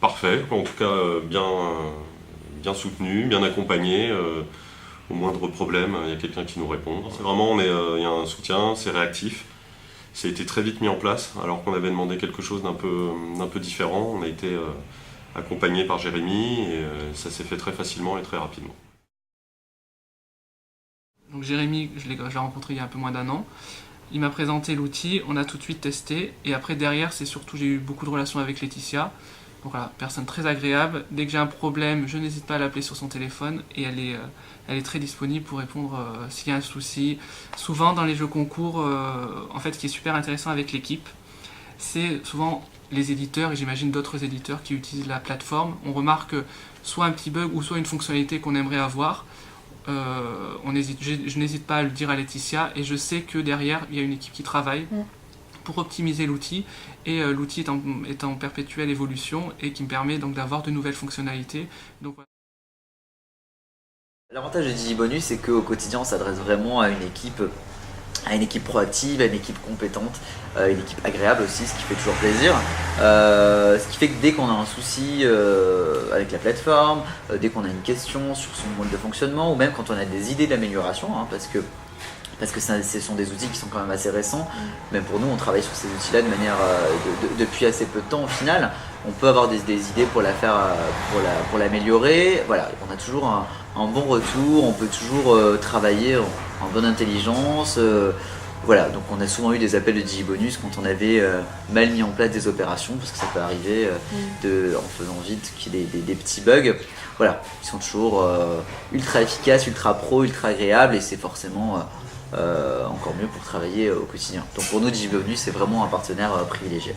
parfait, en tout cas bien soutenu, bien accompagné. Au moindre problème, il y a quelqu'un qui nous répond. C'est vraiment, il y a un soutien, c'est réactif. Ça a été très vite mis en place, alors qu'on avait demandé quelque chose d'un peu différent. On a été accompagné par Jérémy et ça s'est fait très facilement et très rapidement. Donc Jérémy, je l'ai rencontré il y a un peu moins d'un an. Il m'a présenté l'outil, on a tout de suite testé, et après derrière, c'est surtout, j'ai eu beaucoup de relations avec Laetitia. Donc voilà, personne très agréable. Dès que j'ai un problème, je n'hésite pas à l'appeler sur son téléphone, et elle est très disponible pour répondre s'il y a un souci. Souvent dans les jeux concours, en fait, ce qui est super intéressant avec l'équipe, c'est souvent les éditeurs, et j'imagine d'autres éditeurs qui utilisent la plateforme, on remarque soit un petit bug ou soit une fonctionnalité qu'on aimerait avoir. Je n'hésite pas à le dire à Laetitia et je sais que derrière il y a une équipe qui travaille pour optimiser l'outil et l'outil est en perpétuelle évolution et qui me permet donc d'avoir de nouvelles fonctionnalités. Donc, voilà. L'avantage de DigiBonus, c'est qu'au quotidien, on s'adresse vraiment à une équipe proactive, à une équipe compétente, une équipe agréable aussi, ce qui fait toujours plaisir. Ce qui fait que dès qu'on a un souci avec la plateforme, dès qu'on a une question sur son mode de fonctionnement, ou même quand on a des idées d'amélioration, hein, parce que ce sont des outils qui sont quand même assez récents, même pour nous, on travaille sur ces outils-là de manière depuis assez peu de temps au final. On peut avoir des idées pour la faire, pour l'améliorer. Voilà, on a toujours un bon retour, on peut toujours travailler en bonne intelligence. Voilà, donc on a souvent eu des appels de DigiBonus quand on avait mal mis en place des opérations, parce que ça peut arriver en faisant vite qu'il y ait des petits bugs. Voilà, ils sont toujours ultra efficaces, ultra pro, ultra agréables, et c'est forcément encore mieux pour travailler au quotidien. Donc pour nous, DigiBonus, c'est vraiment un partenaire privilégié.